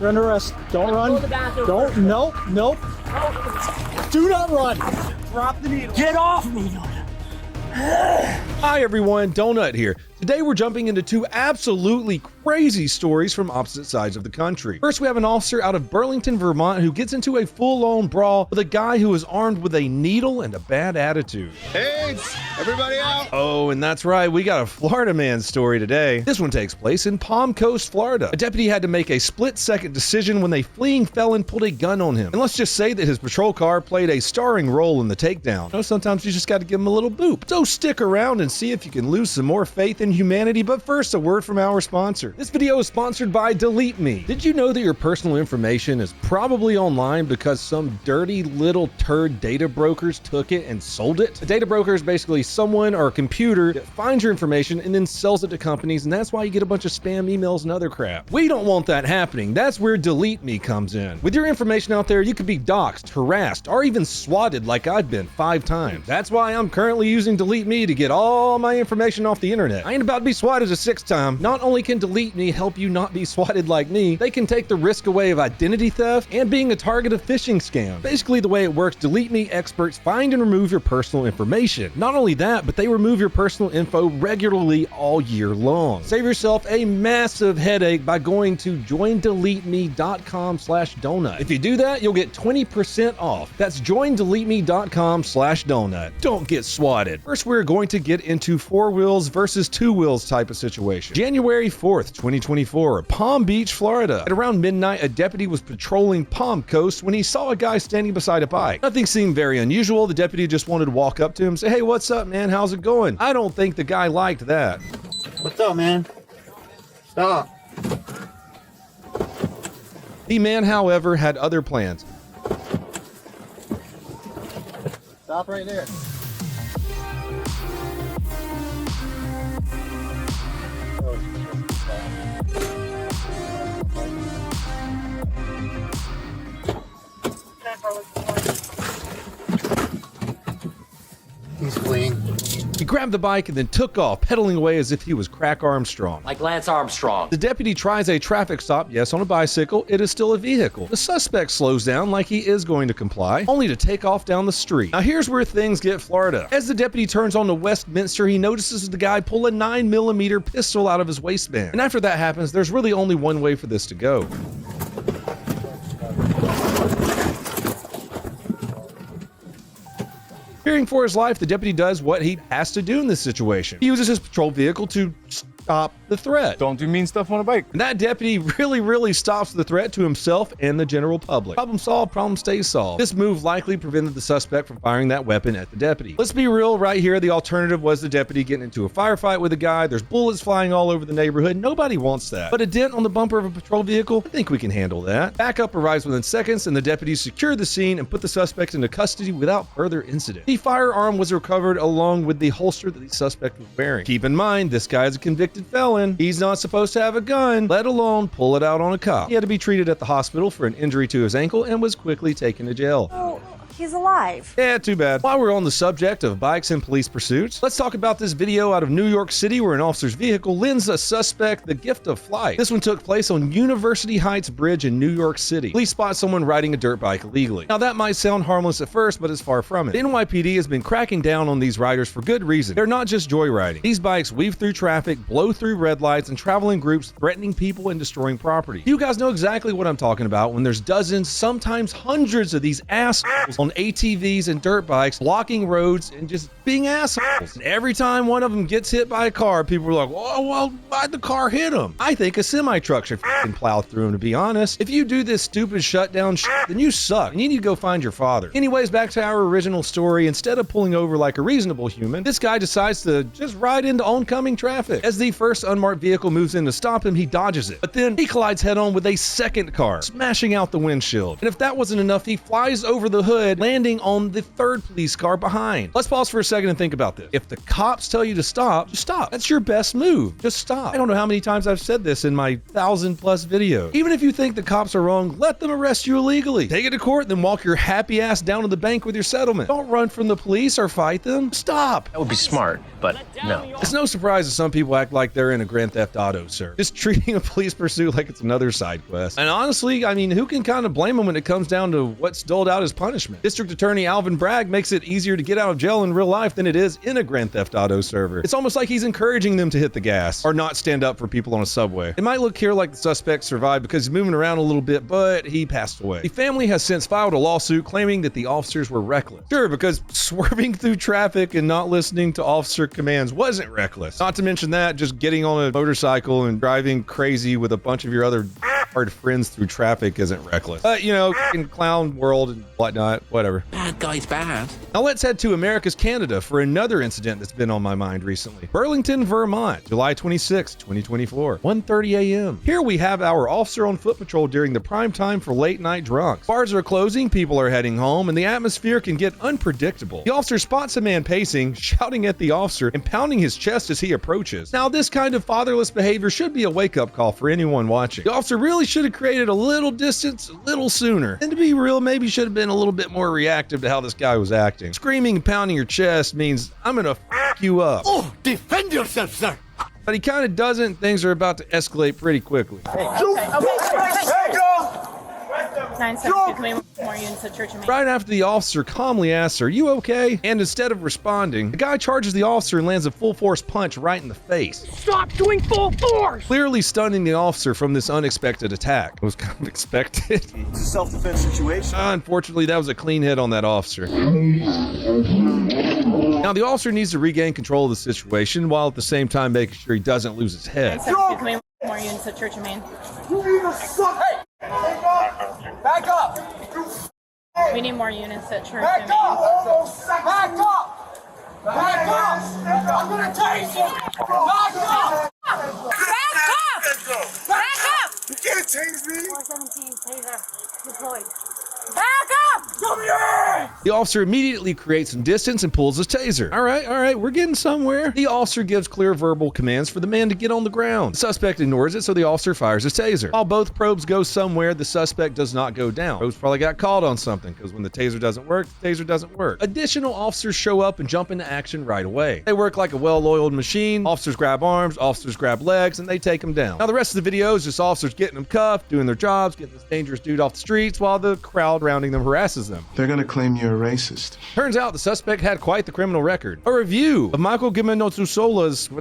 You're under arrest. Don't run. Don't. Nope. Nope. Do not run. Drop the needle. Get off me! Hi everyone, Donut here. Today we're jumping into two absolutely crazy stories from opposite sides of the country. First, we have an officer out of Burlington, Vermont who gets into a full-on brawl with a guy who is armed with a needle and a bad attitude. Hey, everybody out! Oh, and that's right, we got a Florida man story today. This one takes place in Palm Coast, Florida. A deputy had to make a split-second decision when a fleeing felon pulled a gun on him. And let's just say that his patrol car played a starring role in the takedown. You know, sometimes you just got to give him a little boop. So stick around and see if you can lose some more faith in humanity. But first, a word from our sponsor. This video is sponsored by Delete Me. Did you know that your personal information is probably online because some dirty little turd data brokers took it and sold it? A data broker is basically someone or a computer that finds your information and then sells it to companies, and that's why you get a bunch of spam emails and other crap. We don't want that happening. That's where Delete Me comes in. With your information out there, you could be doxxed, harassed, or even swatted like I've been 5 times. That's why I'm currently using Delete Me to get all my information off the internet. I ain't about to be swatted a 6th time. Not only can Delete Me help you not be swatted like me, they can take the risk away of identity theft and being a target of phishing scams. Basically, the way it works, Delete Me experts find and remove your personal information. Not only that, but they remove your personal info regularly all year long. Save yourself a massive headache by going to joindeleteme.com/donut. If you do that, you'll get 20% off. That's joindeleteme.com/donut. Don't get swatted. First, we're going to get into 4 wheels versus 2 wheels type of situation. January 4th, 2024, Palm Beach, Florida. At around midnight, a deputy was patrolling Palm Coast when he saw a guy standing beside a bike. Nothing seemed very unusual. The deputy just wanted to walk up to him and say, "Hey, what's up, man? How's it going?" I don't think the guy liked that. What's up, man? Stop. The man, however, had other plans. Stop right there. He's fleeing. He grabbed the bike and then took off, pedaling away as if he was Crack Armstrong. Like Lance Armstrong. The deputy tries a traffic stop, yes, on a bicycle. It is still a vehicle. The suspect slows down like he is going to comply, only to take off down the street. Now here's where things get Florida. As the deputy turns onto Westminster, he notices the guy pull a 9mm pistol out of his waistband. And after that happens, there's really only one way for this to go. Fearing for his life, the deputy does what he has to do in this situation. He uses his patrol vehicle to stop the threat. Don't do mean stuff on a bike. And that deputy really stops the threat to himself and the general public. Problem solved, problem stays solved. This move likely prevented the suspect from firing that weapon at the deputy. Let's be real right here. The alternative was the deputy getting into a firefight with a guy. There's bullets flying all over the neighborhood. Nobody wants that. But a dent on the bumper of a patrol vehicle, I think we can handle that. Backup arrives within seconds and the deputies secured the scene and put the suspect into custody without further incident. The firearm was recovered along with the holster that the suspect was wearing. Keep in mind, this guy is a convicted felon. He's not supposed to have a gun, let alone pull it out on a cop. He had to be treated at the hospital for an injury to his ankle and was quickly taken to jail. Oh, he's alive. Yeah, too bad. While we're on the subject of bikes and police pursuits, let's talk about this video out of New York City where an officer's vehicle lends a suspect the gift of flight. This one took place on University Heights Bridge in New York City. Police spot someone riding a dirt bike illegally. Now that might sound harmless at first, but it's far from it. The NYPD has been cracking down on these riders for good reason. They're not just joyriding. These bikes weave through traffic, blow through red lights, and travel in groups threatening people and destroying property. You guys know exactly what I'm talking about when there's dozens, sometimes hundreds of these assholes on ATVs and dirt bikes blocking roads and just being assholes. And every time one of them gets hit by a car, people are like, "Oh, well, why'd the car hit him?" I think a semi-truck should plow through him, to be honest. If you do this stupid shutdown then you suck and you need to go find your father. Anyways, back to our original story. Instead of pulling over like a reasonable human, this guy decides to just ride into oncoming traffic. As the first unmarked vehicle moves in to stop him, he dodges it. But then he collides head on with a second car, smashing out the windshield. And if that wasn't enough, he flies over the hood instead landing on the third police car behind. Let's pause for a second and think about this. If the cops tell you to stop, just stop. That's your best move. Just stop. I don't know how many times I've said this in my 1,000+ videos. Even if you think the cops are wrong, let them arrest you illegally. Take it to court, then walk your happy ass down to the bank with your settlement. Don't run from the police or fight them. Stop. That would be smart, but no. It's no surprise that some people act like they're in a Grand Theft Auto, sir. Just treating a police pursuit like it's another side quest. And honestly, I mean, who can kind of blame them when it comes down to what's doled out as punishment? District Attorney Alvin Bragg makes it easier to get out of jail in real life than it is in a Grand Theft Auto server. It's almost like he's encouraging them to hit the gas or not stand up for people on a subway. It might look here like the suspect survived because he's moving around a little bit, but he passed away. The family has since filed a lawsuit claiming that the officers were reckless. Sure, because swerving through traffic and not listening to officer commands wasn't reckless. Not to mention that, just getting on a motorcycle and driving crazy with a bunch of your other hard friends through traffic isn't reckless. But, you know, in clown world and whatnot, whatever. Bad guy's bad. Now let's head to America's Canada for another incident that's been on my mind recently. Burlington, Vermont, July 26, 2024, 1:30 a.m. Here we have our officer on foot patrol during the prime time for late night drunks. Bars are closing, people are heading home, and the atmosphere can get unpredictable. The officer spots a man pacing, shouting at the officer and pounding his chest as he approaches. Now this kind of fatherless behavior should be a wake-up call for anyone watching. The officer really should have created a little distance a little sooner. And to be real, maybe should have been a little bit more reactive to how this guy was acting. Screaming and pounding your chest means I'm gonna f you up. Oh, defend yourself, sir. But he kind of doesn't. Things are about to escalate pretty quickly. Right after the officer calmly asks, "Are you okay?" And instead of responding, the guy charges the officer and lands a full force punch right in the face. Stop doing full force! Clearly stunning the officer from this unexpected attack. It was kind of expected. It's a self-defense situation. Unfortunately, that was a clean hit on that officer. Now, the officer needs to regain control of the situation while at the same time making sure he doesn't lose his head. More units at Church of Maine. Back up! We need more units at Church Back of Maine. up! Back up! Back up! I'm gonna tase you! Back up! Back up! Back up! You can't tase me! 417 taser deployed. Back up! Come here! The officer immediately creates some distance and pulls his taser. All right, we're getting somewhere. The officer gives clear verbal commands for the man to get on the ground. The suspect ignores it, so the officer fires his taser. While both probes go somewhere, the suspect does not go down. Probes probably got called on something, because when the taser doesn't work, the taser doesn't work. Additional officers show up and jump into action right away. They work like a well-oiled machine. Officers grab arms, officers grab legs, and they take them down. Now, the rest of the video is just officers getting them cuffed, doing their jobs, getting this dangerous dude off the streets, while the crowd surrounding them harasses them. They're gonna claim you're a racist. Turns out the suspect had quite the criminal record. A review of Michael Gimenozosola's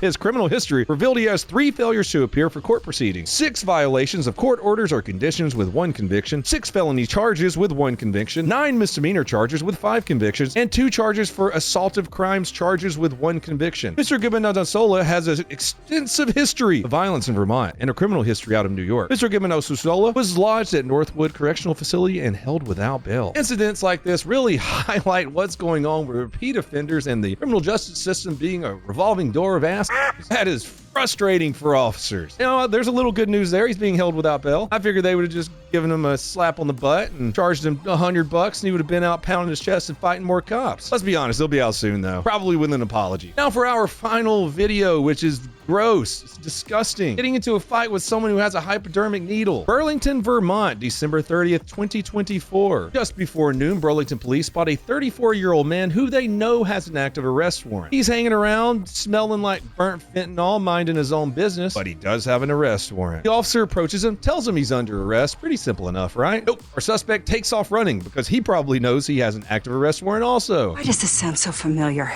his criminal history revealed he has 3 failures to appear for court proceedings, 6 violations of court orders or conditions with 1 conviction, 6 felony charges with 1 conviction, 9 misdemeanor charges with 5 convictions, and 2 charges for assaultive crimes charges with 1 conviction. Mr. Gimenozosola has an extensive history of violence in Vermont and a criminal history out of New York. Mr. Gimenozosola was lodged at Northwood Correctional Facility and held without bail. Incidents like this really highlight what's going on with repeat offenders and the criminal justice system being a revolving door of ass. That is frustrating for officers. You know, there's a little good news there. He's being held without bail. I figured they would have just given him a slap on the butt and charged him $100 and he would have been out pounding his chest and fighting more cops. Let's be honest, he'll be out soon though. Probably with an apology. Now for our final video, which is gross. It's disgusting. Getting into a fight with someone who has a hypodermic needle. Burlington, Vermont, December 30th, 2024. Just before noon, Burlington police spot a 34-year-old man who they know has an active arrest warrant. He's hanging around, smelling like burnt fentanyl, minding his own business, but he does have an arrest warrant. The officer approaches him, tells him he's under arrest. Pretty simple enough, right? Nope. Our suspect takes off running because he probably knows he has an active arrest warrant also. Why does this sound so familiar?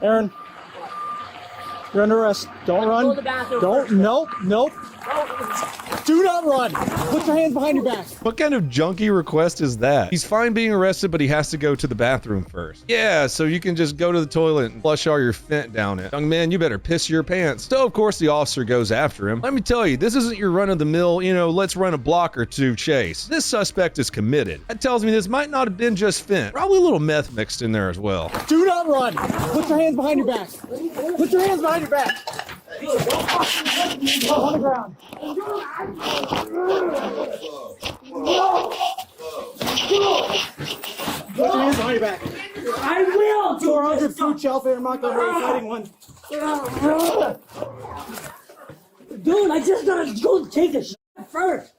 Aaron, you're under arrest. Don't run. Don't. Nope. Do not run. Put your hands behind your back. What kind of junky request is that? He's fine being arrested, but he has to go to the bathroom first. Yeah, so you can just go to the toilet and flush all your fent down it. Young man, you better piss your pants. So, of course, the officer goes after him. Let me tell you, this isn't your run-of-the-mill, let's run a block or two chase. This suspect is committed. That tells me this might not have been just fent. Probably a little meth mixed in there as well. Do not run. Put your hands behind your back. Put your hands behind your back. On the ground. Put your hands behind your back. I will! 400 food shelf in Montgomery fighting one. Dude, I just gotta go take a shit first.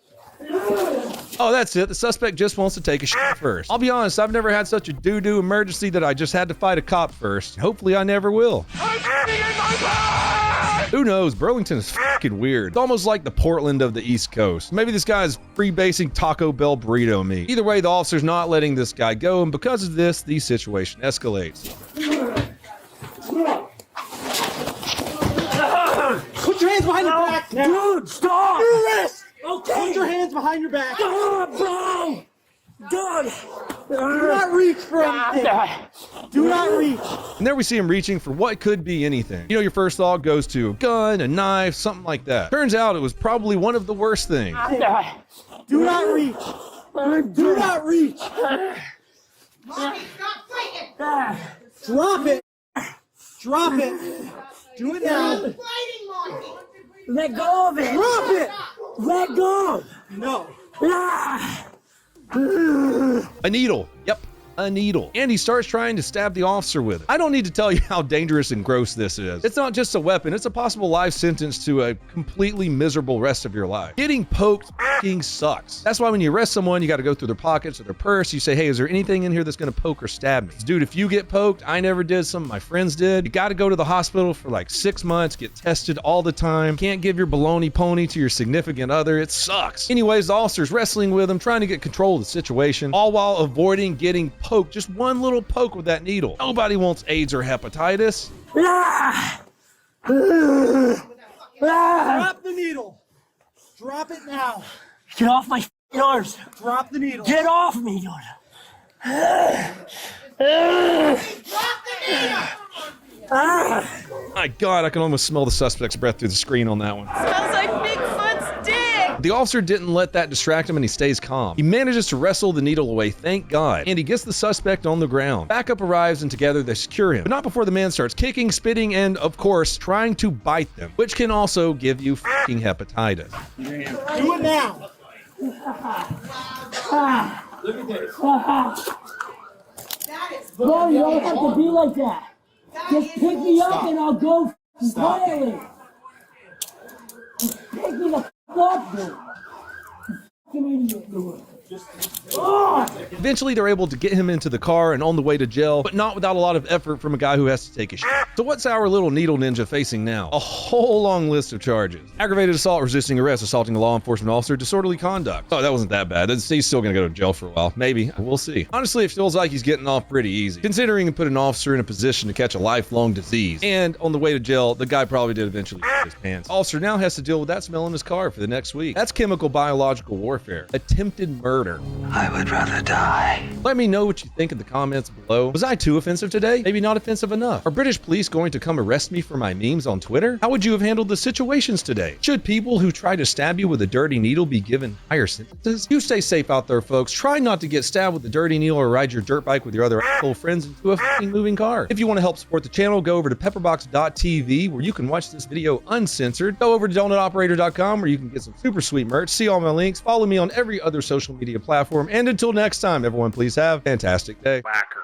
Oh, that's it. The suspect just wants to take a shit first. I'll be honest, I've never had such a doo-doo emergency that I just had to fight a cop first. Hopefully I never will. Who knows? Burlington is fucking weird. It's almost like the Portland of the East Coast. Maybe this guy is freebasing Taco Bell burrito meat. Either way, the officer's not letting this guy go, and because of this, the situation escalates. Put your hands behind your back now. Dude, stop! Do this! Okay! Put your hands behind your back. Bro! Dude! Do not reach for anything. Do not reach. And there we see him reaching for what could be anything. You know, your first thought goes to a gun, a knife, something like that. Turns out it was probably one of the worst things. Do not reach. Do not reach. Drop it. Drop it. Do it now. Let go of it! Drop it. Let go! No. Ah. A needle. Yep. A needle. And he starts trying to stab the officer with it. I don't need to tell you how dangerous and gross this is. It's not just a weapon, it's a possible life sentence to a completely miserable rest of your life. Getting poked fucking sucks. That's why when you arrest someone, you got to go through their pockets or their purse. You say, hey, is there anything in here that's going to poke or stab me? Dude, if you get poked, I never did, some of my friends did. You got to go to the hospital for like 6 months, get tested all the time. Can't give your baloney pony to your significant other. It sucks. Anyways, the officer's wrestling with him, trying to get control of the situation, all while avoiding getting poke, just one little poke with that needle. Nobody wants AIDS or hepatitis. Drop the needle. Drop it now. Get off my arms! Drop the needle. Get off me, dude! My God, I can almost smell the suspect's breath through the screen on that one. Smells like Bigfoot's dick. The officer didn't let that distract him and he stays calm. He manages to wrestle the needle away, thank God, and he gets the suspect on the ground. Backup arrives and together they secure him, but not before the man starts kicking, spitting, and of course, trying to bite them, which can also give you fucking hepatitis. Do it now. Look at this. Bro, you don't have to be like that. Just pick me up and I'll go quietly. Just pick me the up, dude. You fucking idiot, dude. Eventually, they're able to get him into the car and on the way to jail, but not without a lot of effort from a guy who has to take a shit. So what's our little needle ninja facing now? A whole long list of charges. Aggravated assault, resisting arrest, assaulting a law enforcement officer, disorderly conduct. Oh, that wasn't that bad. He's still gonna go to jail for a while. Maybe. We'll see. Honestly, it feels like he's getting off pretty easy, considering he put an officer in a position to catch a lifelong disease. And on the way to jail, the guy probably did eventually shit his pants. Officer now has to deal with that smell in his car for the next week. That's chemical biological warfare. Attempted murder. I would rather die. Let me know what you think in the comments below. Was I too offensive today? Maybe not offensive enough. Are British police going to come arrest me for my memes on Twitter? How would you have handled the situations today? Should people who try to stab you with a dirty needle be given higher sentences? You stay safe out there, folks. Try not to get stabbed with a dirty needle or ride your dirt bike with your other asshole friends into a fucking moving car. If you want to help support the channel, go over to pepperbox.tv where you can watch this video uncensored. Go over to donutoperator.com where you can get some super sweet merch. See all my links. Follow me on every other social media platform. And until next time, everyone, please have a fantastic day. Whacker.